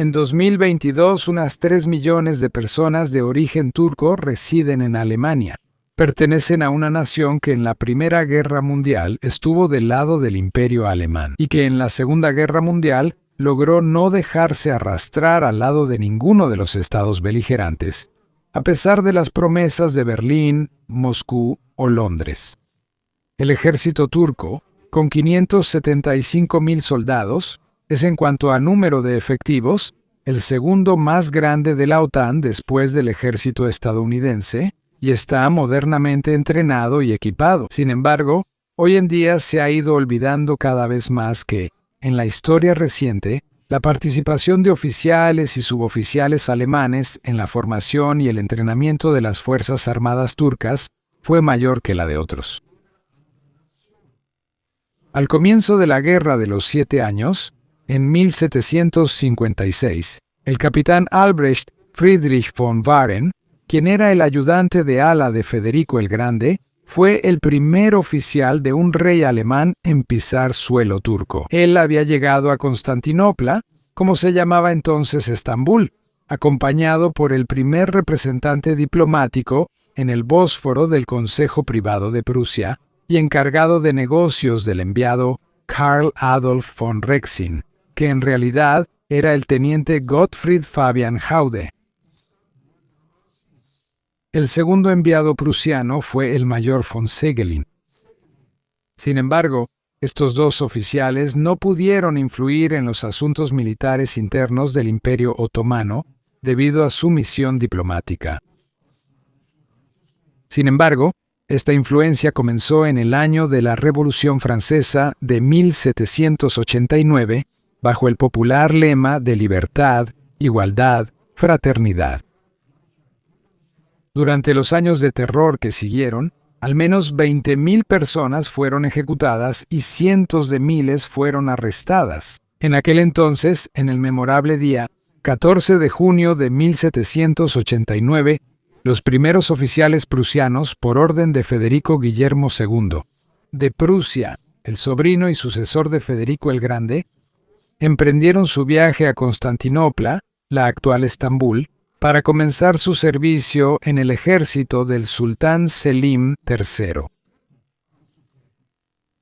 En 2022, unas 3 millones de personas de origen turco residen en Alemania. Pertenecen a una nación que en la Primera Guerra Mundial estuvo del lado del Imperio Alemán y que en la Segunda Guerra Mundial logró no dejarse arrastrar al lado de ninguno de los estados beligerantes, a pesar de las promesas de Berlín, Moscú o Londres. El ejército turco, con 575.000 soldados, es en cuanto a número de efectivos, el segundo más grande de la OTAN después del ejército estadounidense, y está modernamente entrenado y equipado. Sin embargo, hoy en día se ha ido olvidando cada vez más que, en la historia reciente, la participación de oficiales y suboficiales alemanes en la formación y el entrenamiento de las Fuerzas Armadas turcas fue mayor que la de otros. Al comienzo de la Guerra de los 7 Años, en 1756, el capitán Albrecht Friedrich von Wahren, quien era el ayudante de ala de Federico el Grande, fue el primer oficial de un rey alemán en pisar suelo turco. Él había llegado a Constantinopla, como se llamaba entonces Estambul, acompañado por el primer representante diplomático en el Bósforo del Consejo Privado de Prusia y encargado de negocios del enviado Karl Adolf von Rexin, que en realidad era el teniente Gottfried Fabian Haude. El segundo enviado prusiano fue el mayor von Segelin. Sin embargo, estos dos oficiales no pudieron influir en los asuntos militares internos del Imperio Otomano debido a su misión diplomática. Sin embargo, esta influencia comenzó en el año de la Revolución Francesa de 1789, bajo el popular lema de libertad, igualdad, fraternidad. Durante los años de terror que siguieron, al menos 20.000 personas fueron ejecutadas y cientos de miles fueron arrestadas. En aquel entonces, en el memorable día 14 de junio de 1789, los primeros oficiales prusianos, por orden de Federico Guillermo II, de Prusia, el sobrino y sucesor de Federico el Grande, emprendieron su viaje a Constantinopla, la actual Estambul, para comenzar su servicio en el ejército del sultán Selim III.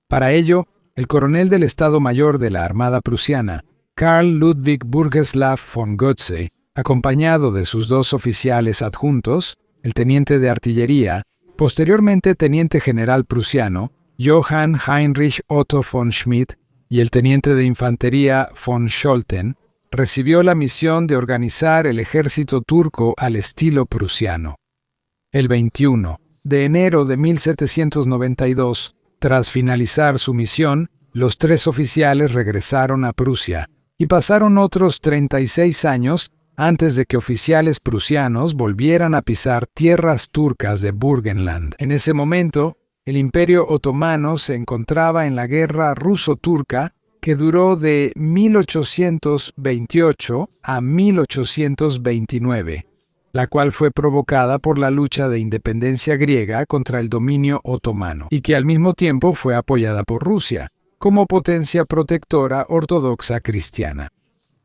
Para ello, el coronel del Estado Mayor de la Armada prusiana, Karl Ludwig Burgeslav von Götze, acompañado de sus dos oficiales adjuntos, el teniente de artillería, posteriormente teniente general prusiano, Johann Heinrich Otto von Schmidt, y el teniente de infantería von Scholten, recibió la misión de organizar el ejército turco al estilo prusiano. El 21 de enero de 1792, tras finalizar su misión, los 3 oficiales regresaron a Prusia y pasaron otros 36 años antes de que oficiales prusianos volvieran a pisar tierras turcas de Burgenland. En ese momento, el Imperio Otomano se encontraba en la guerra ruso-turca que duró de 1828 a 1829, la cual fue provocada por la lucha de independencia griega contra el dominio otomano, y que al mismo tiempo fue apoyada por Rusia, como potencia protectora ortodoxa cristiana.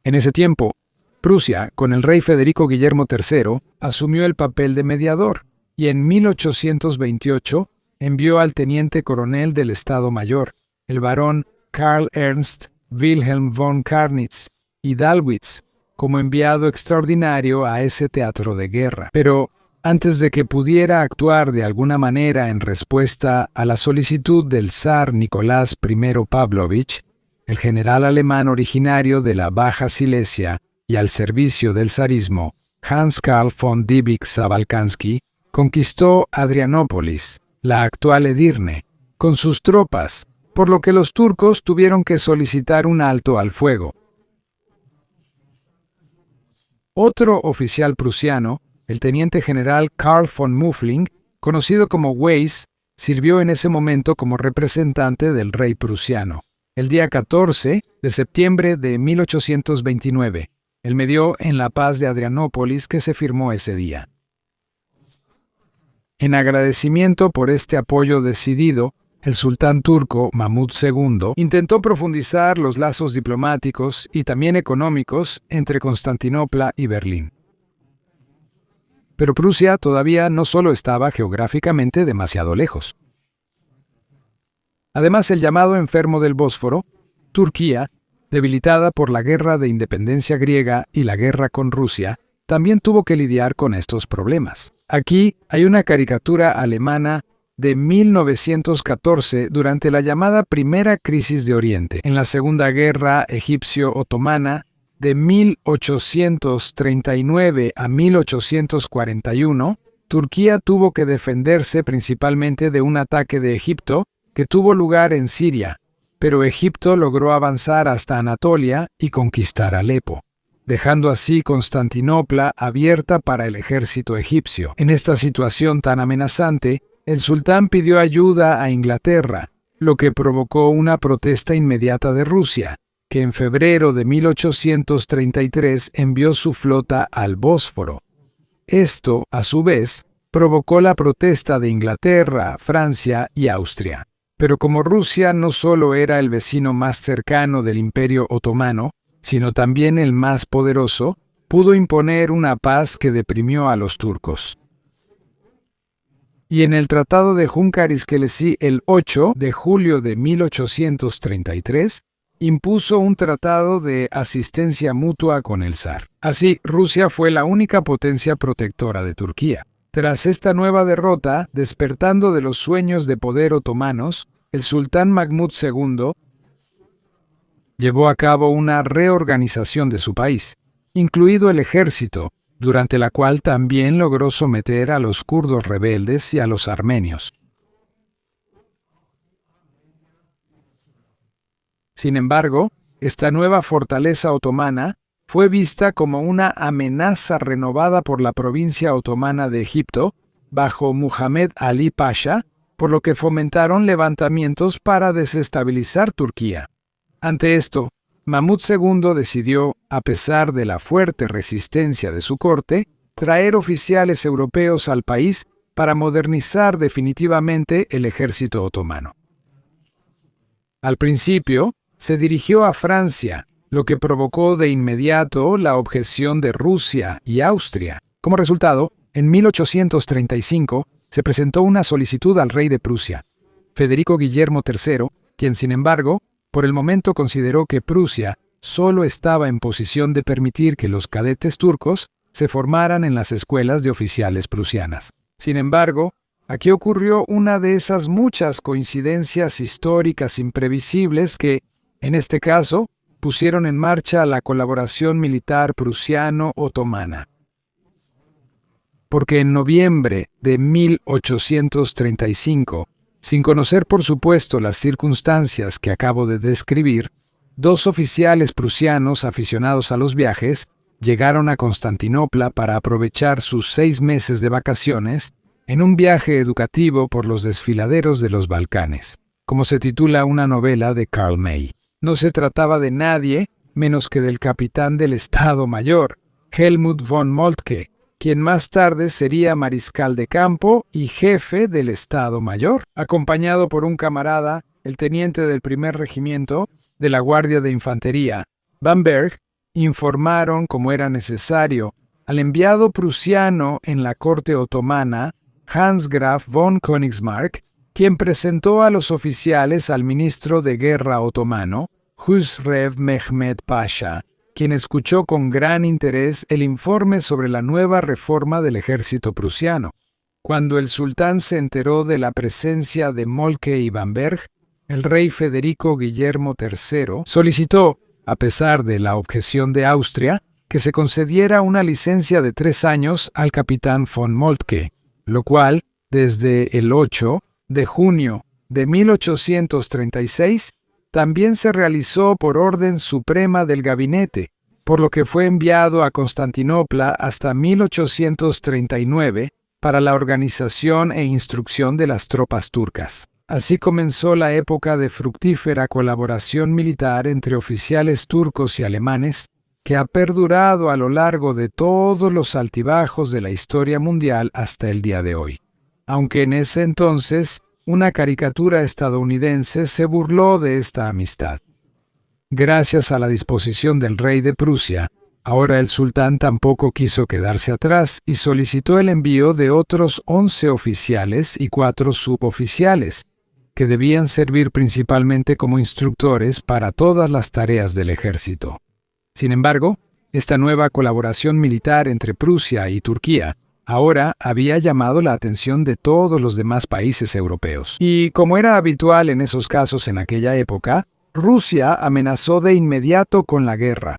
En ese tiempo, Prusia, con el rey Federico Guillermo III, asumió el papel de mediador, y en 1828 envió al teniente coronel del Estado Mayor, el barón Karl Ernst Wilhelm von Karnitz y Dalwitz, como enviado extraordinario a ese teatro de guerra. Pero antes de que pudiera actuar de alguna manera en respuesta a la solicitud del zar Nicolás I Pavlovich, el general alemán originario de la Baja Silesia y al servicio del zarismo, Hans Karl von Dybvig-Zabalkansky, conquistó Adrianópolis, la actual Edirne, con sus tropas, por lo que los turcos tuvieron que solicitar un alto al fuego. Otro oficial prusiano, el teniente general Karl von Muffling, conocido como Weiss, sirvió en ese momento como representante del rey prusiano. El día 14 de septiembre de 1829, él medió en la paz de Adrianópolis que se firmó ese día. En agradecimiento por este apoyo decidido, el sultán turco Mahmud II intentó profundizar los lazos diplomáticos y también económicos entre Constantinopla y Berlín. Pero Prusia todavía no solo estaba geográficamente demasiado lejos. Además, el llamado enfermo del Bósforo, Turquía, debilitada por la guerra de independencia griega y la guerra con Rusia, también tuvo que lidiar con estos problemas. Aquí hay una caricatura alemana de 1914 durante la llamada Primera Crisis de Oriente. En la Segunda Guerra Egipcio-Otomana de 1839 a 1841, Turquía tuvo que defenderse principalmente de un ataque de Egipto que tuvo lugar en Siria, pero Egipto logró avanzar hasta Anatolia y conquistar Alepo, dejando así Constantinopla abierta para el ejército egipcio. En esta situación tan amenazante, el sultán pidió ayuda a Inglaterra, lo que provocó una protesta inmediata de Rusia, que en febrero de 1833 envió su flota al Bósforo. Esto, a su vez, provocó la protesta de Inglaterra, Francia y Austria. Pero como Rusia no solo era el vecino más cercano del Imperio Otomano, sino también el más poderoso, pudo imponer una paz que deprimió a los turcos. Y en el Tratado de Hunkariskelesi el 8 de julio de 1833, impuso un tratado de asistencia mutua con el zar. Así, Rusia fue la única potencia protectora de Turquía. Tras esta nueva derrota, despertando de los sueños de poder otomanos, el sultán Mahmud II llevó a cabo una reorganización de su país, incluido el ejército, durante la cual también logró someter a los kurdos rebeldes y a los armenios. Sin embargo, esta nueva fortaleza otomana fue vista como una amenaza renovada por la provincia otomana de Egipto, bajo Muhammad Ali Pasha, por lo que fomentaron levantamientos para desestabilizar Turquía. Ante esto, Mahmud II decidió, a pesar de la fuerte resistencia de su corte, traer oficiales europeos al país para modernizar definitivamente el ejército otomano. Al principio, se dirigió a Francia, lo que provocó de inmediato la objeción de Rusia y Austria. Como resultado, en 1835 se presentó una solicitud al rey de Prusia, Federico Guillermo III, quien, sin embargo, por el momento consideró que Prusia solo estaba en posición de permitir que los cadetes turcos se formaran en las escuelas de oficiales prusianas. Sin embargo, aquí ocurrió una de esas muchas coincidencias históricas imprevisibles que, en este caso, pusieron en marcha la colaboración militar prusiano-otomana. Porque en noviembre de 1835, sin conocer por supuesto las circunstancias que acabo de describir, dos oficiales prusianos aficionados a los viajes llegaron a Constantinopla para aprovechar sus 6 meses de vacaciones en un viaje educativo por los desfiladeros de los Balcanes, como se titula una novela de Karl May. No se trataba de nadie menos que del capitán del Estado Mayor, Helmut von Moltke, quien más tarde sería mariscal de campo y jefe del Estado Mayor, acompañado por un camarada, el teniente del primer regimiento de la Guardia de Infantería, Bamberg, informaron, como era necesario, al enviado prusiano en la corte otomana, Hans Graf von Königsmarck, quien presentó a los oficiales al ministro de Guerra otomano, Hüsrev Mehmed Pasha, quien escuchó con gran interés el informe sobre la nueva reforma del ejército prusiano. Cuando el sultán se enteró de la presencia de Moltke y Bamberg, el rey Federico Guillermo III solicitó, a pesar de la objeción de Austria, que se concediera una licencia de 3 años al capitán von Moltke, lo cual, desde el 8 de junio de 1836, también se realizó por orden suprema del gabinete, por lo que fue enviado a Constantinopla hasta 1839 para la organización e instrucción de las tropas turcas. Así comenzó la época de fructífera colaboración militar entre oficiales turcos y alemanes, que ha perdurado a lo largo de todos los altibajos de la historia mundial hasta el día de hoy. Aunque en ese entonces una caricatura estadounidense se burló de esta amistad. Gracias a la disposición del rey de Prusia, ahora el sultán tampoco quiso quedarse atrás y solicitó el envío de otros 11 oficiales y 4 suboficiales, que debían servir principalmente como instructores para todas las tareas del ejército. Sin embargo, esta nueva colaboración militar entre Prusia y Turquía ahora había llamado la atención de todos los demás países europeos. Y como era habitual en esos casos en aquella época, Rusia amenazó de inmediato con la guerra.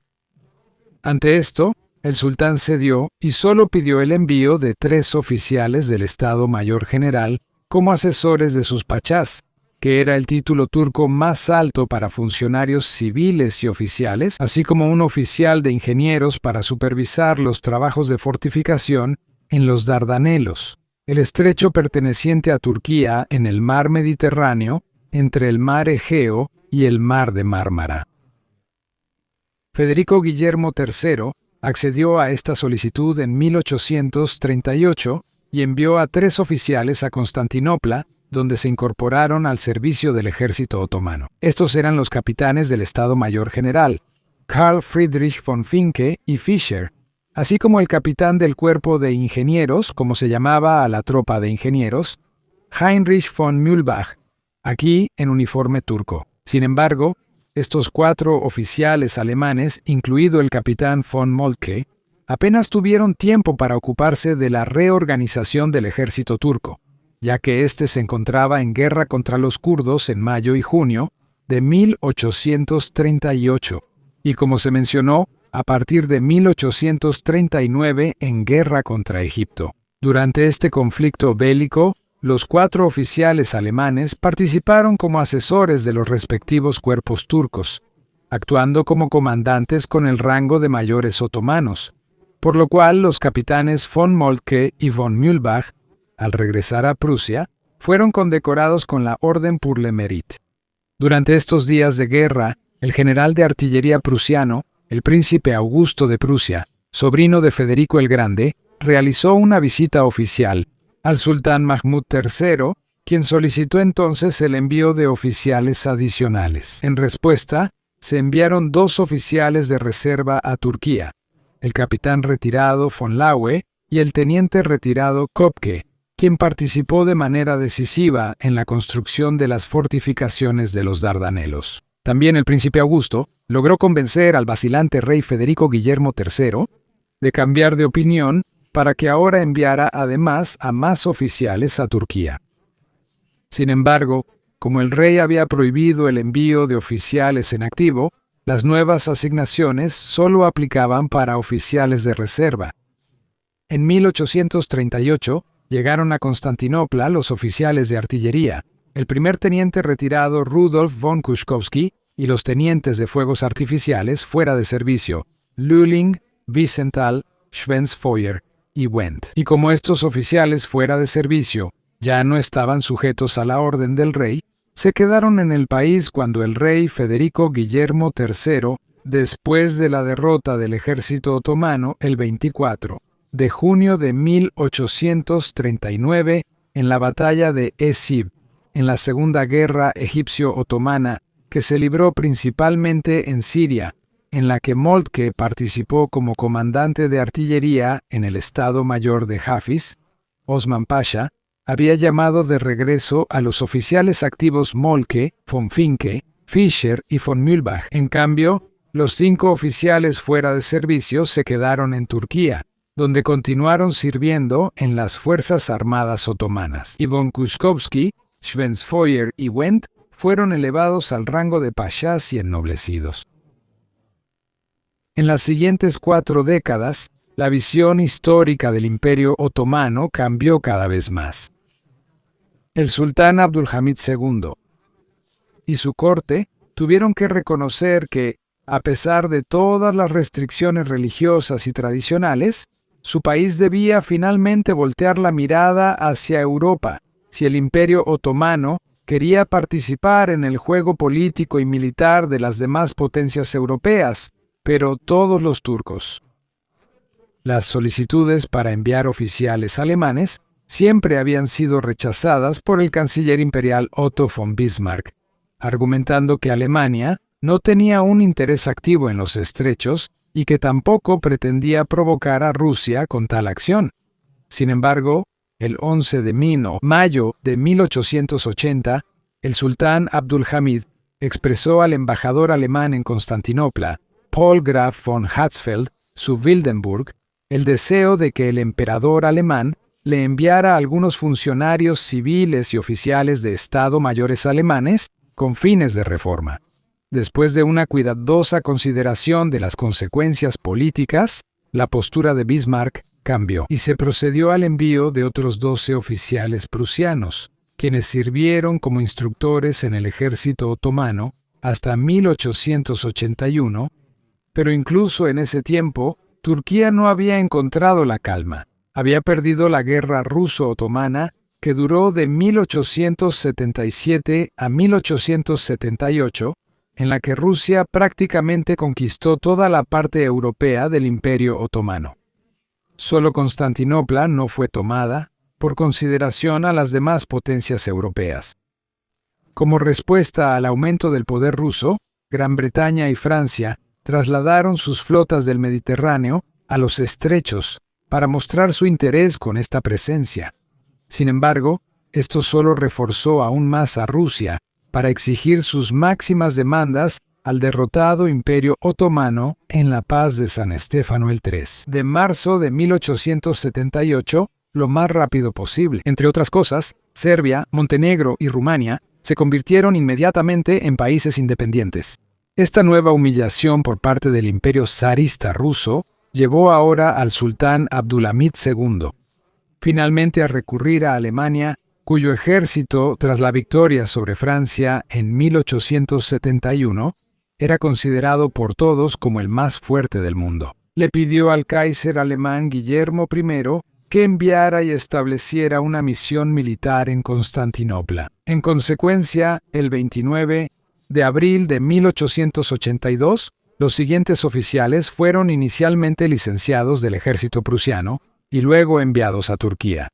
Ante esto, el sultán cedió y solo pidió el envío de 3 oficiales del Estado Mayor General como asesores de sus pachás, que era el título turco más alto para funcionarios civiles y oficiales, así como un oficial de ingenieros para supervisar los trabajos de fortificación en los Dardanelos, el estrecho perteneciente a Turquía en el mar Mediterráneo, entre el mar Egeo y el mar de Mármara. Federico Guillermo III accedió a esta solicitud en 1838 y envió a 3 oficiales a Constantinopla, donde se incorporaron al servicio del ejército otomano. Estos eran los capitanes del Estado Mayor General, Karl Friedrich von Vincke y Fischer, así como el capitán del cuerpo de ingenieros, como se llamaba a la tropa de ingenieros, Heinrich von Mühlbach, aquí en uniforme turco. Sin embargo, estos 4 oficiales alemanes, incluido el capitán von Moltke, apenas tuvieron tiempo para ocuparse de la reorganización del ejército turco, ya que éste se encontraba en guerra contra los kurdos en mayo y junio de 1838, y como se mencionó, a partir de 1839 en guerra contra Egipto. Durante este conflicto bélico, los 4 oficiales alemanes participaron como asesores de los respectivos cuerpos turcos, actuando como comandantes con el rango de mayores otomanos, por lo cual los capitanes von Moltke y von Mühlbach, al regresar a Prusia, fueron condecorados con la Orden pour le Mérite. Durante estos días de guerra, el general de artillería prusiano, el príncipe Augusto de Prusia, sobrino de Federico el Grande, realizó una visita oficial al sultán Mahmud III, quien solicitó entonces el envío de oficiales adicionales. En respuesta, se enviaron 2 oficiales de reserva a Turquía, el capitán retirado von Laue y el teniente retirado Kopke, quien participó de manera decisiva en la construcción de las fortificaciones de los Dardanelos. También el príncipe Augusto logró convencer al vacilante rey Federico Guillermo III de cambiar de opinión para que ahora enviara además a más oficiales a Turquía. Sin embargo, como el rey había prohibido el envío de oficiales en activo, las nuevas asignaciones solo aplicaban para oficiales de reserva. En 1838 llegaron a Constantinopla los oficiales de artillería, el primer teniente retirado Rudolf von Kuschkowski y los tenientes de fuegos artificiales fuera de servicio, Lühling, Wiesenthal, Schwensfeuer y Wendt. Y como estos oficiales fuera de servicio ya no estaban sujetos a la orden del rey, se quedaron en el país cuando el rey Federico Guillermo III, después de la derrota del ejército otomano el 24 de junio de 1839 en la batalla de Es-Sib, en la Segunda Guerra Egipcio-Otomana, que se libró principalmente en Siria, en la que Moltke participó como comandante de artillería en el Estado Mayor de Hafiz, Osman Pasha había llamado de regreso a los oficiales activos Moltke, von Vincke, Fischer y von Mühlbach. En cambio, los 5 oficiales fuera de servicio se quedaron en Turquía, donde continuaron sirviendo en las Fuerzas Armadas Otomanas. Y von Kuschkowski, Schwensfeuer y Wendt fueron elevados al rango de pashas y ennoblecidos. En las siguientes 4 décadas, la visión histórica del Imperio Otomano cambió cada vez más. El sultán Abdulhamid II y su corte tuvieron que reconocer que, a pesar de todas las restricciones religiosas y tradicionales, su país debía finalmente voltear la mirada hacia Europa si el Imperio Otomano quería participar en el juego político y militar de las demás potencias europeas, pero todos los turcos. Las solicitudes para enviar oficiales alemanes siempre habían sido rechazadas por el canciller imperial Otto von Bismarck, argumentando que Alemania no tenía un interés activo en los estrechos y que tampoco pretendía provocar a Rusia con tal acción. Sin embargo, el 11 de mayo de 1880, el sultán Abdülhamid expresó al embajador alemán en Constantinopla, Paul Graf von Hatzfeld zu Wildenburg, el deseo de que el emperador alemán le enviara algunos funcionarios civiles y oficiales de Estado mayores alemanes con fines de reforma. Después de una cuidadosa consideración de las consecuencias políticas, la postura de Bismarck cambió y se procedió al envío de otros 12 oficiales prusianos, quienes sirvieron como instructores en el ejército otomano hasta 1881, pero incluso en ese tiempo, Turquía no había encontrado la calma. Había perdido la guerra ruso-otomana que duró de 1877 a 1878, en la que Rusia prácticamente conquistó toda la parte europea del Imperio Otomano. Solo Constantinopla no fue tomada, por consideración a las demás potencias europeas. Como respuesta al aumento del poder ruso, Gran Bretaña y Francia trasladaron sus flotas del Mediterráneo a los estrechos para mostrar su interés con esta presencia. Sin embargo, esto solo reforzó aún más a Rusia para exigir sus máximas demandas al derrotado Imperio Otomano en la Paz de San Estefano el 3 de marzo de 1878, lo más rápido posible. Entre otras cosas, Serbia, Montenegro y Rumania se convirtieron inmediatamente en países independientes. Esta nueva humillación por parte del Imperio zarista ruso llevó ahora al sultán Abdülhamid II, finalmente a recurrir a Alemania, cuyo ejército, tras la victoria sobre Francia en 1871, era considerado por todos como el más fuerte del mundo. Le pidió al Kaiser alemán Guillermo I que enviara y estableciera una misión militar en Constantinopla. En consecuencia, el 29 de abril de 1882, los siguientes oficiales fueron inicialmente licenciados del ejército prusiano y luego enviados a Turquía.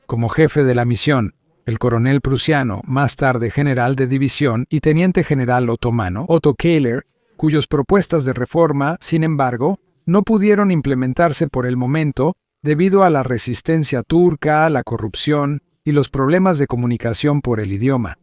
Como jefe de la misión, el coronel prusiano, más tarde general de división y teniente general otomano, Otto Kehler, cuyas propuestas de reforma, sin embargo, no pudieron implementarse por el momento debido a la resistencia turca, la corrupción y los problemas de comunicación por el idioma.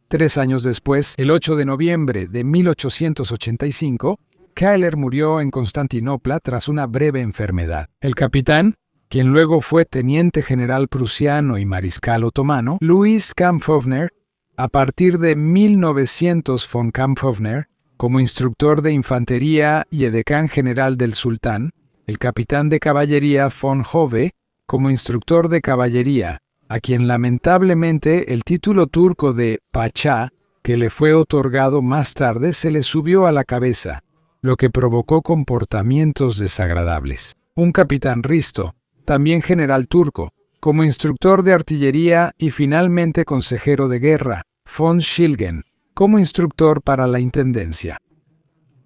3 años después, el 8 de noviembre de 1885, Kehler murió en Constantinopla tras una breve enfermedad. El capitán, quien luego fue teniente general prusiano y mariscal otomano, Louis Kampfhofer, a partir de 1900 von Kampfhofer, como instructor de infantería y edecán general del sultán, el capitán de caballería von Hove, como instructor de caballería, a quien lamentablemente el título turco de Pachá, que le fue otorgado más tarde, se le subió a la cabeza, lo que provocó comportamientos desagradables. Un capitán Risto, también general turco, como instructor de artillería y finalmente consejero de guerra, von Schilgen, como instructor para la intendencia.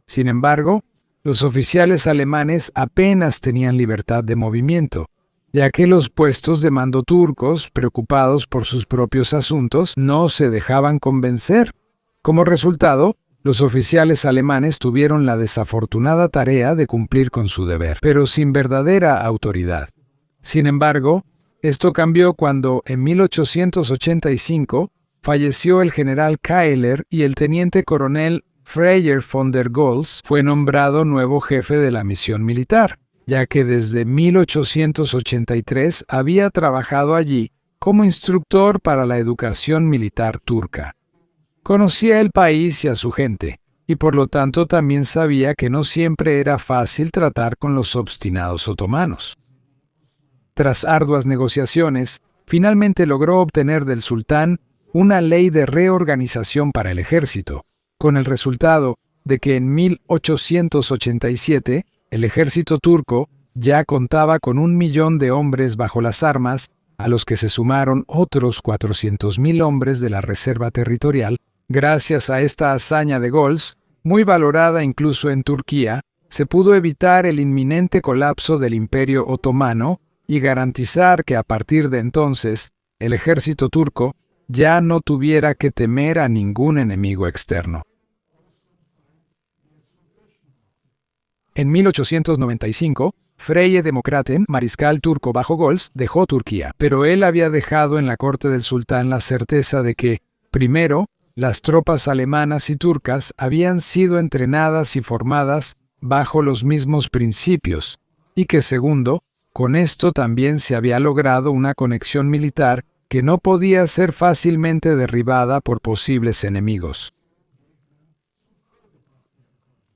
Sin embargo, los oficiales alemanes apenas tenían libertad de movimiento, ya que los puestos de mando turcos, preocupados por sus propios asuntos, no se dejaban convencer. Como resultado, los oficiales alemanes tuvieron la desafortunada tarea de cumplir con su deber, pero sin verdadera autoridad. Sin embargo, esto cambió cuando, en 1885, falleció el general Kehler y el teniente coronel Freiherr von der Goltz fue nombrado nuevo jefe de la misión militar, ya que desde 1883 había trabajado allí como instructor para la educación militar turca. Conocía el país y a su gente, y por lo tanto también sabía que no siempre era fácil tratar con los obstinados otomanos. Tras arduas negociaciones, finalmente logró obtener del sultán una ley de reorganización para el ejército, con el resultado de que en 1887 el ejército turco ya contaba con 1 millón de hombres bajo las armas, a los que se sumaron otros 400.000 hombres de la reserva territorial. Gracias a esta hazaña de Goltz, muy valorada incluso en Turquía, se pudo evitar el inminente colapso del Imperio Otomano y garantizar que a partir de entonces el ejército turco ya no tuviera que temer a ningún enemigo externo. En 1895, Freie Demokraten, mariscal turco bajo Gols, dejó Turquía, pero él había dejado en la corte del sultán la certeza de que, primero, las tropas alemanas y turcas habían sido entrenadas y formadas bajo los mismos principios, y que segundo, con esto también se había logrado una conexión militar que no podía ser fácilmente derribada por posibles enemigos.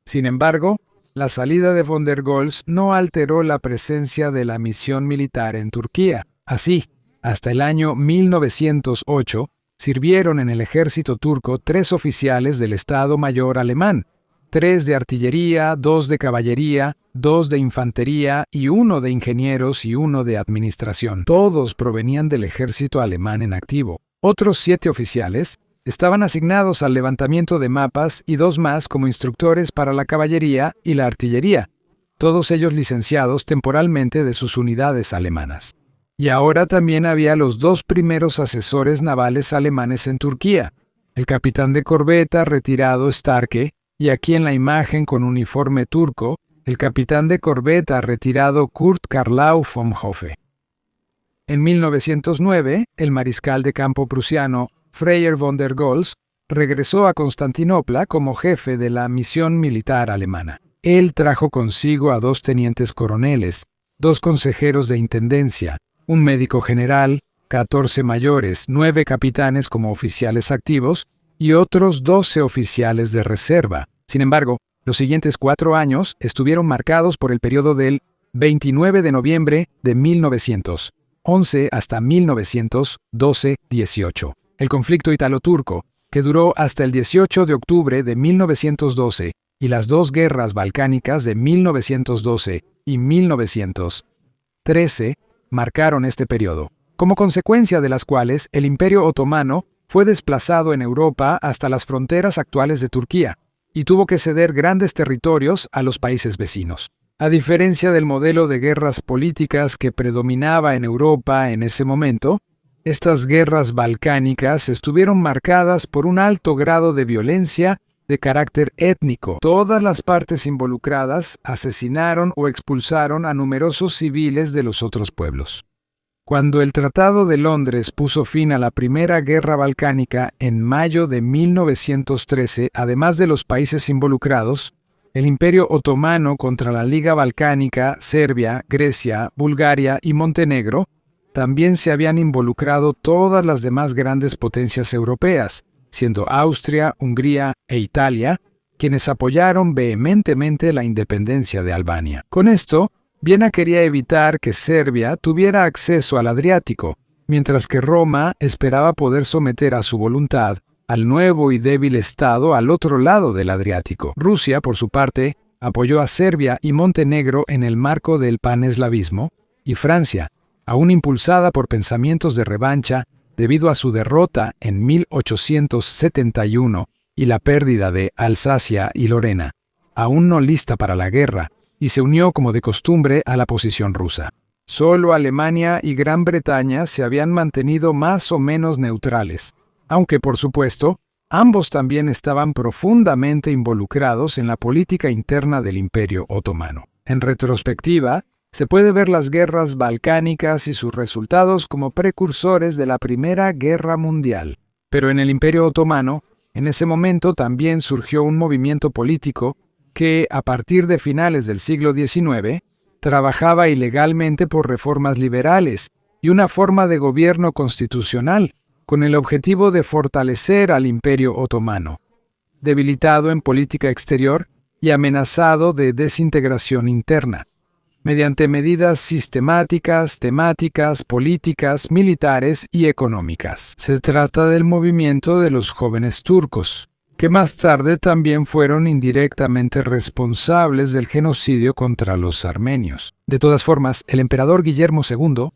Sin embargo, la salida de von der Goltz no alteró la presencia de la misión militar en Turquía. Así, hasta el año 1908, sirvieron en el ejército turco 3 oficiales del Estado Mayor alemán, 3 de artillería, 2 de caballería, 2 de infantería y 1 de ingenieros y 1 de administración. Todos provenían del ejército alemán en activo. Otros 7 oficiales estaban asignados al levantamiento de mapas y 2 más como instructores para la caballería y la artillería, todos ellos licenciados temporalmente de sus unidades alemanas. Y ahora también había los 2 primeros asesores navales alemanes en Turquía, el capitán de corbeta retirado Starke, y aquí en la imagen con uniforme turco, el capitán de corbeta retirado Kurt Karlau von Hofe. En 1909, el mariscal de campo prusiano Freiherr von der Goltz regresó a Constantinopla como jefe de la misión militar alemana. Él trajo consigo a 2 tenientes coroneles, 2 consejeros de intendencia, un médico general, 14 mayores, 9 capitanes como oficiales activos y otros 12 oficiales de reserva. Sin embargo, los siguientes 4 años estuvieron marcados por el periodo del 29 de noviembre de 1911 hasta 1912-18. El conflicto italo-turco, que duró hasta el 18 de octubre de 1912, y las 2 guerras balcánicas de 1912 y 1913, marcaron este periodo, como consecuencia de las cuales el Imperio Otomano fue desplazado en Europa hasta las fronteras actuales de Turquía, y tuvo que ceder grandes territorios a los países vecinos. A diferencia del modelo de guerras políticas que predominaba en Europa en ese momento, estas guerras balcánicas estuvieron marcadas por un alto grado de violencia de carácter étnico. Todas las partes involucradas asesinaron o expulsaron a numerosos civiles de los otros pueblos. Cuando el Tratado de Londres puso fin a la Primera Guerra Balcánica en mayo de 1913, además de los países involucrados, el Imperio Otomano contra la Liga Balcánica, Serbia, Grecia, Bulgaria y Montenegro, también se habían involucrado todas las demás grandes potencias europeas, siendo Austria, Hungría e Italia quienes apoyaron vehementemente la independencia de Albania. Con esto, Viena quería evitar que Serbia tuviera acceso al Adriático, mientras que Roma esperaba poder someter a su voluntad al nuevo y débil estado al otro lado del Adriático. Rusia, por su parte, apoyó a Serbia y Montenegro en el marco del paneslavismo, y Francia, aún impulsada por pensamientos de revancha debido a su derrota en 1871 y la pérdida de Alsacia y Lorena, aún no lista para la guerra, y se unió como de costumbre a la posición rusa. Solo Alemania y Gran Bretaña se habían mantenido más o menos neutrales, aunque por supuesto, ambos también estaban profundamente involucrados en la política interna del Imperio Otomano. En retrospectiva, se puede ver las guerras balcánicas y sus resultados como precursores de la Primera Guerra Mundial. Pero en el Imperio Otomano, en ese momento también surgió un movimiento político que, a partir de finales del siglo XIX, trabajaba ilegalmente por reformas liberales y una forma de gobierno constitucional, con el objetivo de fortalecer al Imperio Otomano, debilitado en política exterior y amenazado de desintegración interna, mediante medidas sistemáticas, temáticas, políticas, militares y económicas. Se trata del movimiento de los jóvenes turcos, que más tarde también fueron indirectamente responsables del genocidio contra los armenios. De todas formas, el emperador Guillermo II,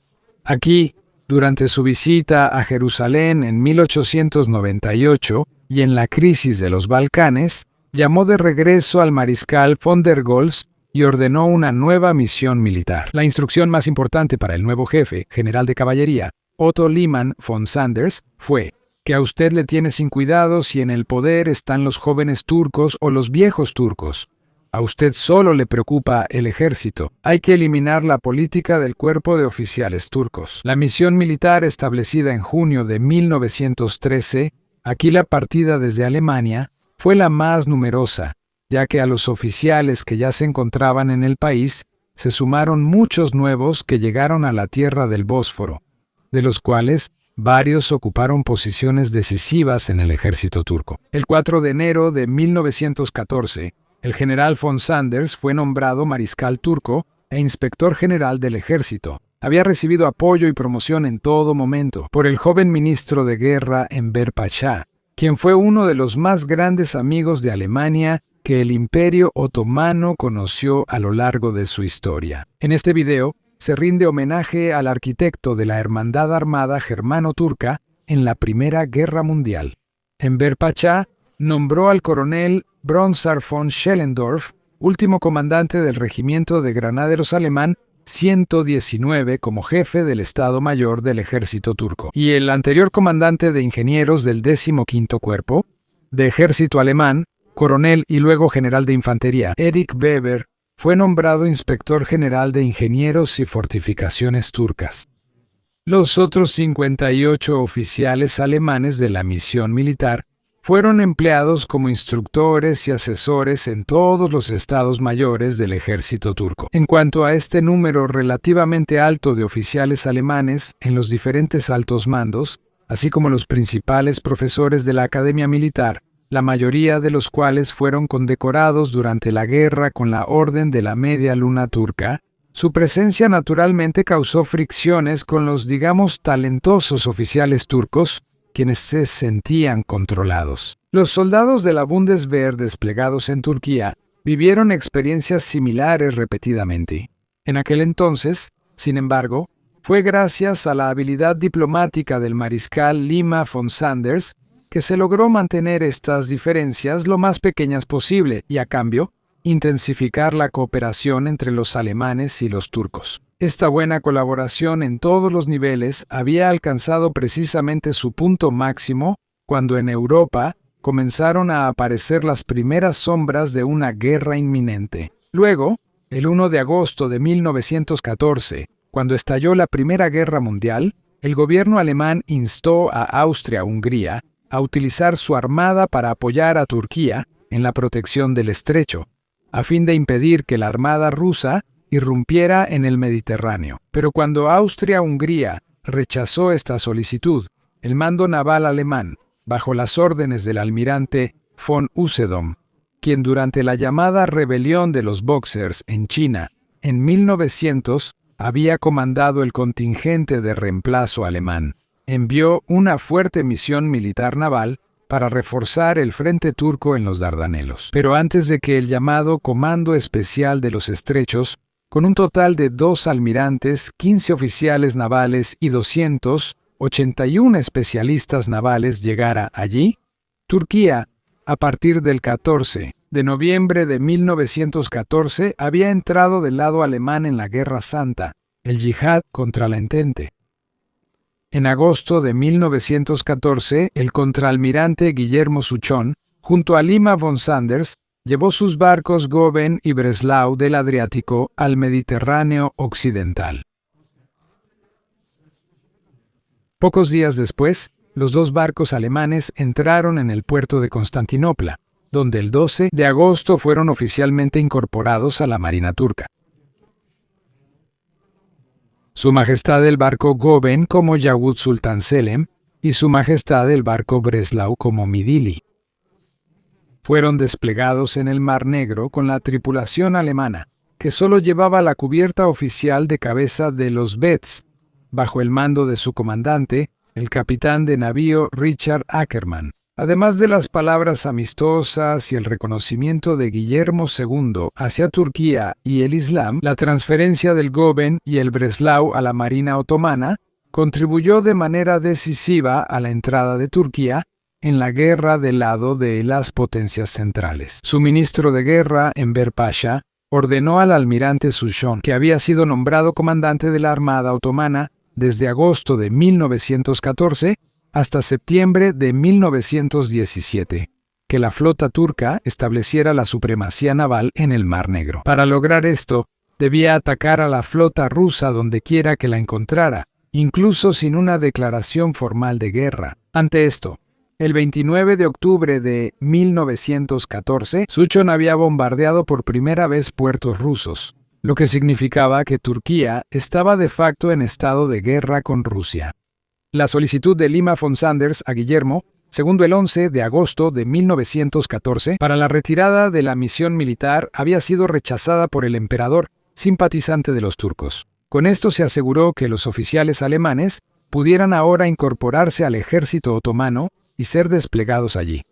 aquí, durante su visita a Jerusalén en 1898 y en la crisis de los Balcanes, llamó de regreso al mariscal von der Goltz y ordenó una nueva misión militar. La instrucción más importante para el nuevo jefe, general de caballería, Otto Liman von Sanders, fue que a usted le tiene sin cuidado si en el poder están los jóvenes turcos o los viejos turcos. A usted solo le preocupa el ejército. Hay que eliminar la política del cuerpo de oficiales turcos. La misión militar establecida en junio de 1913, aquí la partida desde Alemania, fue la más numerosa, ya que a los oficiales que ya se encontraban en el país se sumaron muchos nuevos que llegaron a la tierra del Bósforo, de los cuales varios ocuparon posiciones decisivas en el ejército turco. El 4 de enero de 1914, el general von Sanders fue nombrado mariscal turco e inspector general del ejército. Había recibido apoyo y promoción en todo momento por el joven ministro de guerra Enver Pasha, quien fue uno de los más grandes amigos de Alemania que el Imperio Otomano conoció a lo largo de su historia. En este video se rinde homenaje al arquitecto de la Hermandad Armada Germano-Turca en la Primera Guerra Mundial. Enver Pasha nombró al coronel Bronsart von Schellendorf, último comandante del regimiento de granaderos alemán 119, como jefe del Estado Mayor del ejército turco, y el anterior comandante de ingenieros del 15º Cuerpo de Ejército Alemán, coronel y luego general de infantería, Erich Weber, fue nombrado inspector general de ingenieros y fortificaciones turcas. Los otros 58 oficiales alemanes de la misión militar fueron empleados como instructores y asesores en todos los estados mayores del ejército turco. En cuanto a este número relativamente alto de oficiales alemanes en los diferentes altos mandos, así como los principales profesores de la academia militar, la mayoría de los cuales fueron condecorados durante la guerra con la Orden de la Media Luna turca, su presencia naturalmente causó fricciones con los, digamos, talentosos oficiales turcos, quienes se sentían controlados. Los soldados de la Bundeswehr desplegados en Turquía vivieron experiencias similares repetidamente. En aquel entonces, sin embargo, fue gracias a la habilidad diplomática del mariscal Liman von Sanders que se logró mantener estas diferencias lo más pequeñas posible y, a cambio, intensificar la cooperación entre los alemanes y los turcos. Esta buena colaboración en todos los niveles había alcanzado precisamente su punto máximo cuando en Europa comenzaron a aparecer las primeras sombras de una guerra inminente. Luego, el 1 de agosto de 1914, cuando estalló la Primera Guerra Mundial, el gobierno alemán instó a Austria-Hungría a utilizar su armada para apoyar a Turquía en la protección del estrecho, a fin de impedir que la armada rusa irrumpiera en el Mediterráneo. Pero cuando Austria-Hungría rechazó esta solicitud, el mando naval alemán, bajo las órdenes del almirante von Usedom, quien durante la llamada rebelión de los Boxers en China en 1900 había comandado el contingente de reemplazo alemán, envió una fuerte misión militar naval para reforzar el frente turco en los Dardanelos. Pero antes de que el llamado Comando Especial de los Estrechos, con un total de 2 almirantes, 15 oficiales navales y 281 especialistas navales llegara allí, Turquía, a partir del 14 de noviembre de 1914, había entrado del lado alemán en la Guerra Santa, el yihad contra la Entente. En agosto de 1914, el contraalmirante Guillermo Suchón, junto a Liman von Sanders, llevó sus barcos Goben y Breslau del Adriático al Mediterráneo occidental. Pocos días después, los 2 barcos alemanes entraron en el puerto de Constantinopla, donde el 12 de agosto fueron oficialmente incorporados a la Marina turca. Su Majestad el barco Goben como Yavuz Sultan Selim y Su Majestad el barco Breslau como Midilli. Fueron desplegados en el Mar Negro con la tripulación alemana, que solo llevaba la cubierta oficial de cabeza de los Betz, bajo el mando de su comandante, el capitán de navío Richard Ackermann. Además de las palabras amistosas y el reconocimiento de Guillermo II hacia Turquía y el Islam, la transferencia del Goben y el Breslau a la Marina otomana contribuyó de manera decisiva a la entrada de Turquía en la guerra del lado de las potencias centrales. Su ministro de guerra, Enver Pasha, ordenó al almirante Souchon, que había sido nombrado comandante de la Armada Otomana desde agosto de 1914 hasta septiembre de 1917, que la flota turca estableciera la supremacía naval en el Mar Negro. Para lograr esto, debía atacar a la flota rusa donde quiera que la encontrara, incluso sin una declaración formal de guerra. Ante esto, el 29 de octubre de 1914, Souchon había bombardeado por primera vez puertos rusos, lo que significaba que Turquía estaba de facto en estado de guerra con Rusia. La solicitud de Lima von Sanders a Guillermo, segundo el 11 de agosto de 1914, para la retirada de la misión militar había sido rechazada por el emperador, simpatizante de los turcos. Con esto se aseguró que los oficiales alemanes pudieran ahora incorporarse al ejército otomano y ser desplegados allí.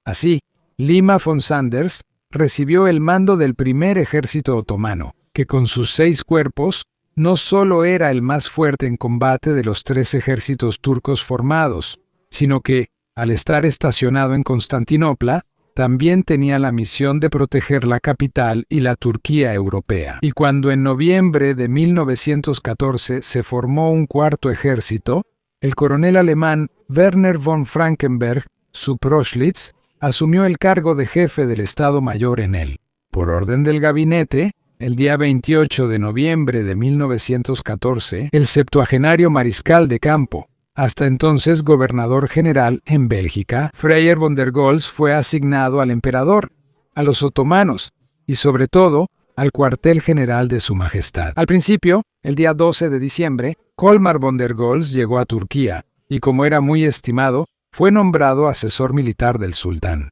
Así, Lima von Sanders recibió el mando del primer ejército otomano, que con sus 6 cuerpos no solo era el más fuerte en combate de los 3 ejércitos turcos formados, sino que, al estar estacionado en Constantinopla, también tenía la misión de proteger la capital y la Turquía europea. Y cuando en noviembre de 1914 se formó un cuarto ejército, el coronel alemán Werner von Frankenberg zu Proschlitz asumió el cargo de jefe del Estado Mayor en él. Por orden del gabinete, el día 28 de noviembre de 1914, el septuagenario mariscal de campo, hasta entonces gobernador general en Bélgica, Freyer von der Goltz fue asignado al emperador, a los otomanos y sobre todo al cuartel general de su majestad. Al principio, el día 12 de diciembre, Colmar von der Goltz llegó a Turquía y, como era muy estimado, fue nombrado asesor militar del sultán.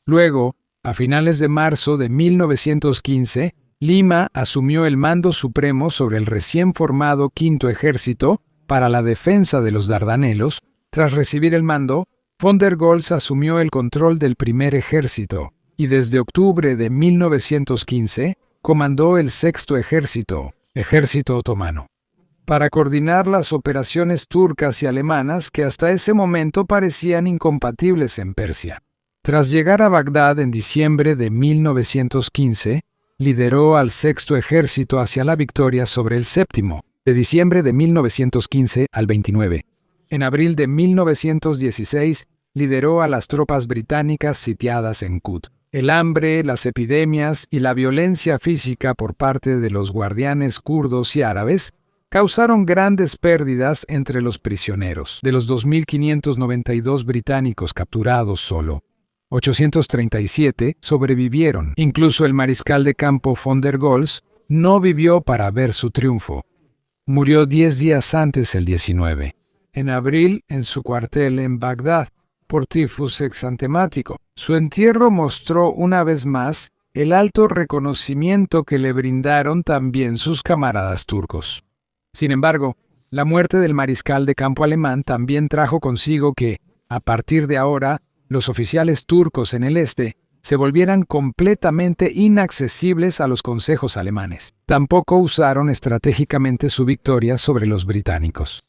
Luego, a finales de marzo de 1915, Lima asumió el mando supremo sobre el recién formado Quinto Ejército para la defensa de los Dardanelos. Tras recibir el mando, von der Goltz asumió el control del Primer Ejército y desde octubre de 1915 comandó el Sexto Ejército, Ejército Otomano, para coordinar las operaciones turcas y alemanas que hasta ese momento parecían incompatibles en Persia. Tras llegar a Bagdad en diciembre de 1915, lideró al Sexto Ejército hacia la victoria sobre el Séptimo, de diciembre de 1915 al 29. En abril de 1916, lideró a las tropas británicas sitiadas en Kut. El hambre, las epidemias y la violencia física por parte de los guardianes kurdos y árabes causaron grandes pérdidas entre los prisioneros. De los 2.592 británicos capturados solo, 837 sobrevivieron. Incluso el mariscal de campo von der Goltz no vivió para ver su triunfo. Murió 10 días antes, el 19, en abril, en su cuartel en Bagdad, por tifus exantemático. Su entierro mostró una vez más el alto reconocimiento que le brindaron también sus camaradas turcos. Sin embargo, la muerte del mariscal de campo alemán también trajo consigo que, a partir de ahora, los oficiales turcos en el este se volvieran completamente inaccesibles a los consejos alemanes. Tampoco usaron estratégicamente su victoria sobre los británicos.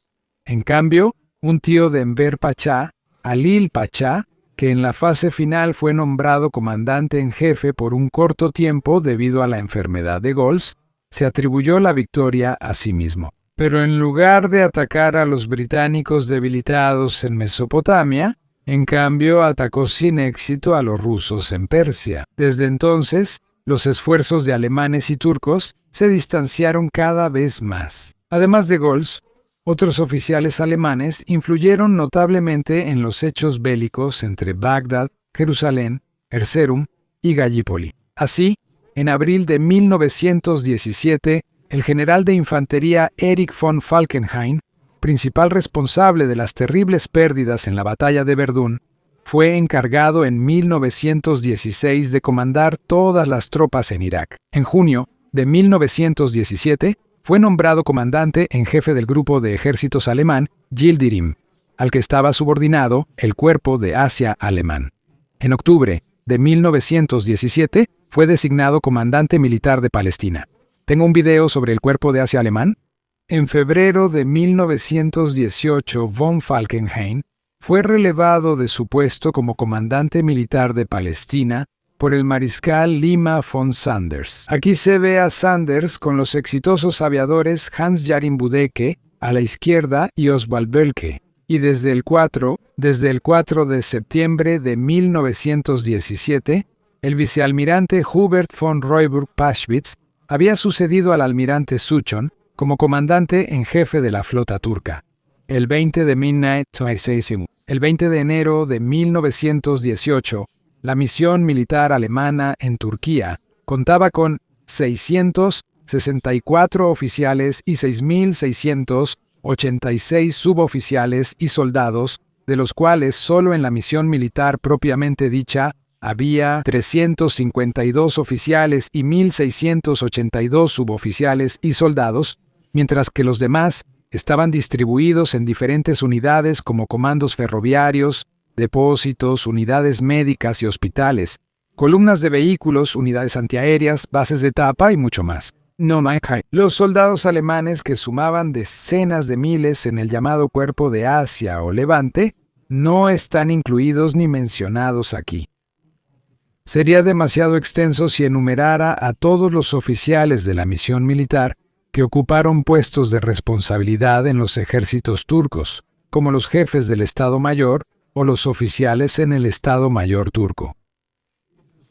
En cambio, un tío de Enver Pachá, Halil Pachá, que en la fase final fue nombrado comandante en jefe por un corto tiempo debido a la enfermedad de Goltz, se atribuyó la victoria a sí mismo. Pero en lugar de atacar a los británicos debilitados en Mesopotamia, en cambio atacó sin éxito a los rusos en Persia. Desde entonces, los esfuerzos de alemanes y turcos se distanciaron cada vez más. Además de Goltz, otros oficiales alemanes influyeron notablemente en los hechos bélicos entre Bagdad, Jerusalén, Erzurum y Gallipoli. Así, en abril de 1917, el general de infantería Erich von Falkenhayn, principal responsable de las terribles pérdidas en la batalla de Verdún, fue encargado en 1916 de comandar todas las tropas en Irak. En junio de 1917, fue nombrado comandante en jefe del grupo de ejércitos alemán Yildirim, al que estaba subordinado el cuerpo de Asia alemán. En octubre de 1917, fue designado comandante militar de Palestina. Tengo un video sobre el cuerpo de Asia alemán. En febrero de 1918, von Falkenhayn fue relevado de su puesto como comandante militar de Palestina por el mariscal Lima von Sanders. Aquí se ve a Sanders con los exitosos aviadores Hans-Jarin Budecke a la izquierda y Oswald Bölke, y desde el 4 de septiembre de 1917, el vicealmirante Hubert von Reuburg-Paschwitz había sucedido al almirante Souchon como comandante en jefe de la flota turca. El 20 de enero de 1918, la misión militar alemana en Turquía contaba con 664 oficiales y 6.686 suboficiales y soldados, de los cuales solo en la misión militar propiamente dicha había 352 oficiales y 1.682 suboficiales y soldados, mientras que los demás estaban distribuidos en diferentes unidades como comandos ferroviarios, depósitos, unidades médicas y hospitales, columnas de vehículos, unidades antiaéreas, bases de etapa y mucho más. Los soldados alemanes, que sumaban decenas de miles en el llamado Cuerpo de Asia o Levante, no están incluidos ni mencionados aquí. Sería demasiado extenso si enumerara a todos los oficiales de la misión militar que ocuparon puestos de responsabilidad en los ejércitos turcos, como los jefes del Estado Mayor o los oficiales en el Estado Mayor turco.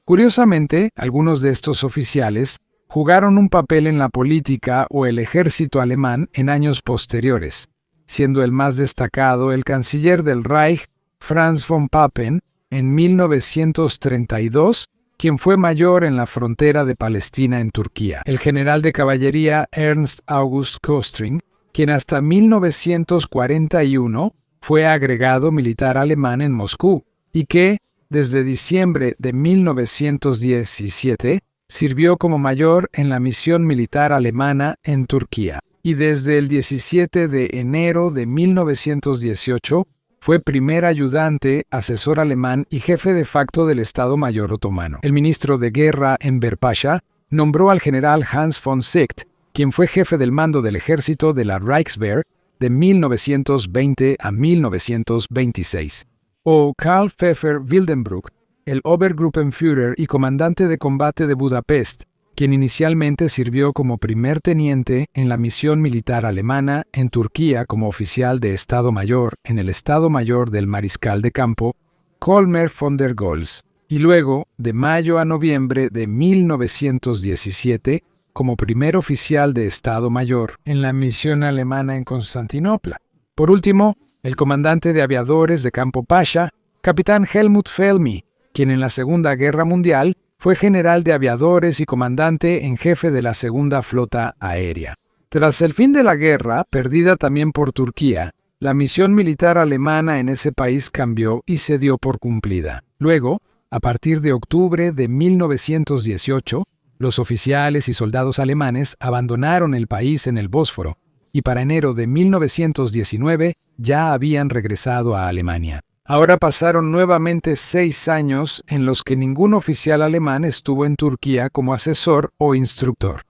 Curiosamente, algunos de estos oficiales jugaron un papel en la política o el ejército alemán en años posteriores, siendo el más destacado el canciller del Reich, Franz von Papen, en 1932, quien fue mayor en la frontera de Palestina en Turquía, el general de caballería Ernst August Kostring, quien hasta 1941 fue agregado militar alemán en Moscú, y que, desde diciembre de 1917, sirvió como mayor en la misión militar alemana en Turquía, y desde el 17 de enero de 1918 fue primer ayudante, asesor alemán y jefe de facto del Estado Mayor otomano. El ministro de Guerra, Enver Pasha, nombró al general Hans von Sicht, quien fue jefe del mando del ejército de la Reichswehr de 1920 a 1926. O Karl Pfeffer Wildenbruck, el Obergruppenführer y comandante de combate de Budapest, quien inicialmente sirvió como primer teniente en la misión militar alemana en Turquía como oficial de Estado Mayor en el Estado Mayor del Mariscal de Campo, Kolmer von der Goltz, y luego, de mayo a noviembre de 1917, como primer oficial de Estado Mayor en la misión alemana en Constantinopla. Por último, el comandante de aviadores de Campo Pasha, capitán Helmut Felmy, quien en la Segunda Guerra Mundial fue general de aviadores y comandante en jefe de la Segunda Flota Aérea. Tras el fin de la guerra, perdida también por Turquía, la misión militar alemana en ese país cambió y se dio por cumplida. Luego, a partir de octubre de 1918, los oficiales y soldados alemanes abandonaron el país en el Bósforo, y para enero de 1919 ya habían regresado a Alemania. Ahora pasaron nuevamente 6 años en los que ningún oficial alemán estuvo en Turquía como asesor o instructor.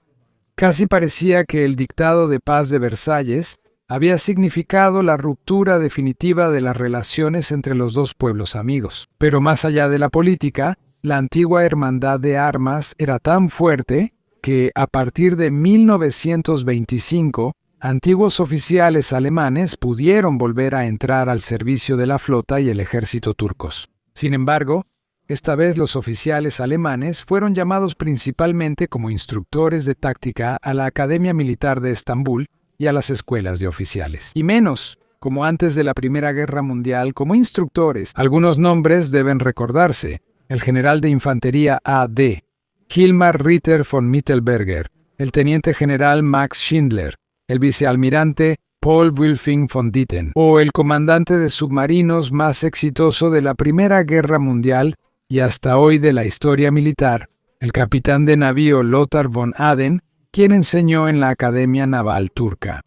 Casi parecía que el Dictado de Paz de Versalles había significado la ruptura definitiva de las relaciones entre los dos pueblos amigos. Pero más allá de la política, la antigua hermandad de armas era tan fuerte que, a partir de 1925, antiguos oficiales alemanes pudieron volver a entrar al servicio de la flota y el ejército turcos. Sin embargo, esta vez los oficiales alemanes fueron llamados principalmente como instructores de táctica a la Academia Militar de Estambul y a las escuelas de oficiales, y menos, como antes de la Primera Guerra Mundial, como instructores. Algunos nombres deben recordarse: el general de infantería A.D. Hilmar Ritter von Mittelberger, el teniente general Max Schindler, el vicealmirante Paul Wilfing von Dieten, o el comandante de submarinos más exitoso de la Primera Guerra Mundial y hasta hoy de la historia militar, el capitán de navío Lothar von Aden, quien enseñó en la Academia Naval Turca.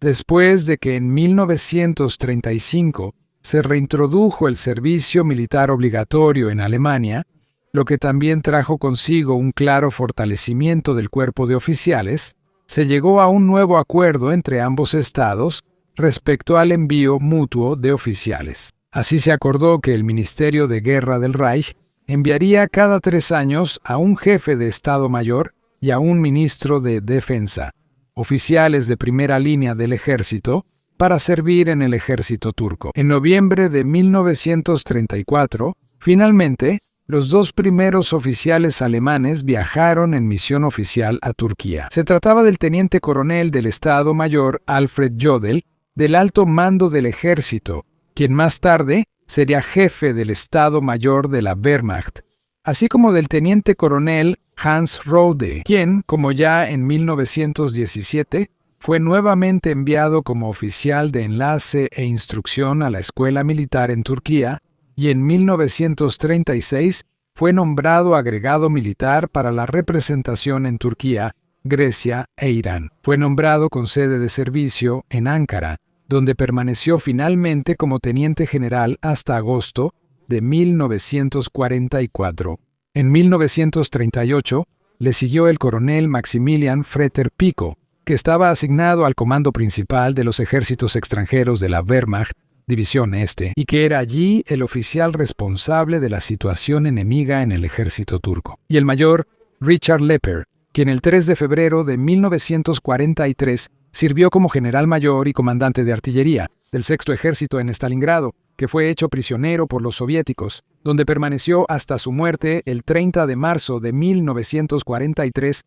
Después de que en 1935 se reintrodujo el servicio militar obligatorio en Alemania, lo que también trajo consigo un claro fortalecimiento del cuerpo de oficiales, se llegó a un nuevo acuerdo entre ambos estados respecto al envío mutuo de oficiales. Así se acordó que el Ministerio de Guerra del Reich enviaría cada 3 años a un jefe de Estado Mayor y a un ministro de Defensa, oficiales de primera línea del ejército, para servir en el ejército turco. En noviembre de 1934, finalmente, los 2 primeros oficiales alemanes viajaron en misión oficial a Turquía. Se trataba del teniente coronel del Estado Mayor Alfred Jodl, del alto mando del ejército, quien más tarde sería jefe del Estado Mayor de la Wehrmacht, así como del teniente coronel Hans Rode, quien, como ya en 1917, fue nuevamente enviado como oficial de enlace e instrucción a la escuela militar en Turquía y en 1936 fue nombrado agregado militar para la representación en Turquía, Grecia e Irán. Fue nombrado con sede de servicio en Ankara, donde permaneció finalmente como teniente general hasta agosto de 1944. En 1938 le siguió el coronel Maximilian Fretter Pico, que estaba asignado al comando principal de los ejércitos extranjeros de la Wehrmacht, División Este, y que era allí el oficial responsable de la situación enemiga en el ejército turco. Y el mayor Richard Lepper, quien el 3 de febrero de 1943 sirvió como general mayor y comandante de artillería del Sexto Ejército en Stalingrado, que fue hecho prisionero por los soviéticos, donde permaneció hasta su muerte el 30 de marzo de 1943.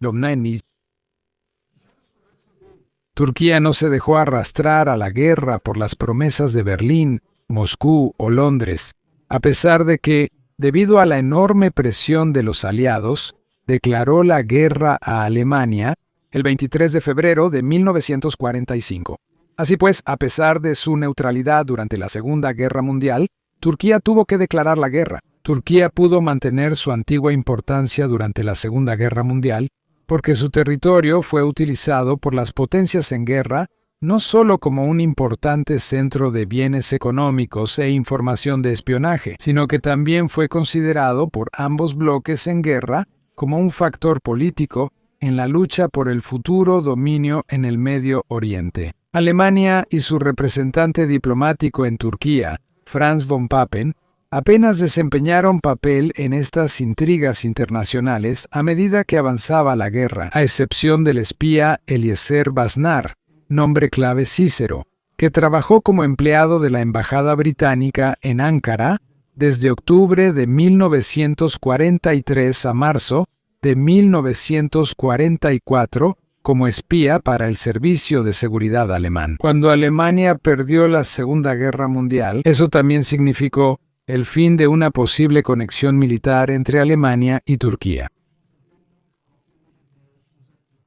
Turquía no se dejó arrastrar a la guerra por las promesas de Berlín, Moscú o Londres, a pesar de que, debido a la enorme presión de los aliados, declaró la guerra a Alemania el 23 de febrero de 1945. Así pues, a pesar de su neutralidad durante la Segunda Guerra Mundial, Turquía tuvo que declarar la guerra. Turquía pudo mantener su antigua importancia durante la Segunda Guerra Mundial porque su territorio fue utilizado por las potencias en guerra no solo como un importante centro de bienes económicos e información de espionaje, sino que también fue considerado por ambos bloques en guerra como un factor político en la lucha por el futuro dominio en el Medio Oriente. Alemania y su representante diplomático en Turquía, Franz von Papen, apenas desempeñaron papel en estas intrigas internacionales a medida que avanzaba la guerra, a excepción del espía Eliezer Basnar, nombre clave Cícero, que trabajó como empleado de la Embajada Británica en Ankara desde octubre de 1943 a marzo de 1944 como espía para el Servicio de Seguridad alemán. Cuando Alemania perdió la Segunda Guerra Mundial, eso también significó el fin de una posible conexión militar entre Alemania y Turquía.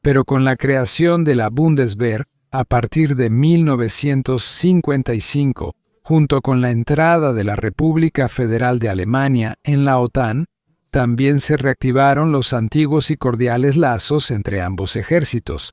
Pero con la creación de la Bundeswehr a partir de 1955, junto con la entrada de la República Federal de Alemania en la OTAN, también se reactivaron los antiguos y cordiales lazos entre ambos ejércitos,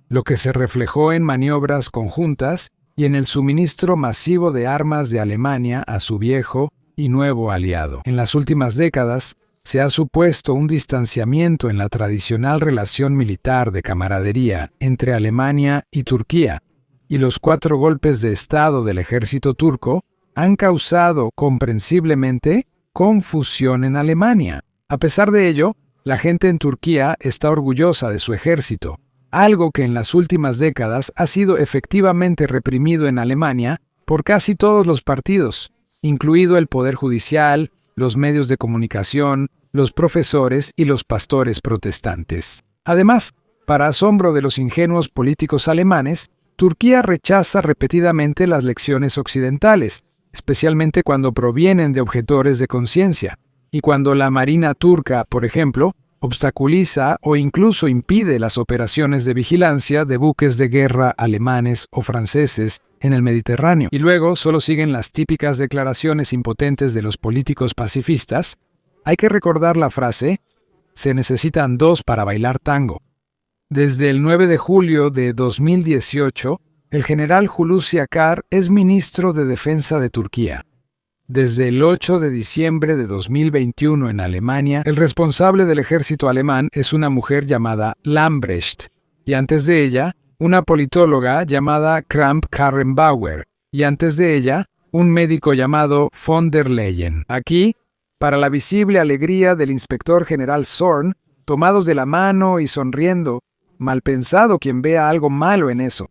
lo que se reflejó en maniobras conjuntas y en el suministro masivo de armas de Alemania a su viejo y nuevo aliado. En las últimas décadas, se ha supuesto un distanciamiento en la tradicional relación militar de camaradería entre Alemania y Turquía, y los 4 golpes de Estado del ejército turco han causado, comprensiblemente, confusión en Alemania. A pesar de ello, la gente en Turquía está orgullosa de su ejército, algo que en las últimas décadas ha sido efectivamente reprimido en Alemania por casi todos los partidos, incluido el Poder Judicial, los medios de comunicación, los profesores y los pastores protestantes. Además, para asombro de los ingenuos políticos alemanes, Turquía rechaza repetidamente las lecciones occidentales, especialmente cuando provienen de objetores de conciencia, y cuando la Marina turca, por ejemplo, obstaculiza o incluso impide las operaciones de vigilancia de buques de guerra alemanes o franceses en el Mediterráneo. Y luego solo siguen las típicas declaraciones impotentes de los políticos pacifistas. Hay que recordar la frase, se necesitan 2 para bailar tango. Desde el 9 de julio de 2018, el general Hulusi Akar es ministro de Defensa de Turquía. Desde el 8 de diciembre de 2021 en Alemania, el responsable del ejército alemán es una mujer llamada Lambrecht, y antes de ella, una politóloga llamada Kramp-Karrenbauer, y antes de ella, un médico llamado von der Leyen. Aquí, Para la visible alegría del inspector general Zorn, tomados de la mano y sonriendo, mal pensado quien vea algo malo en eso.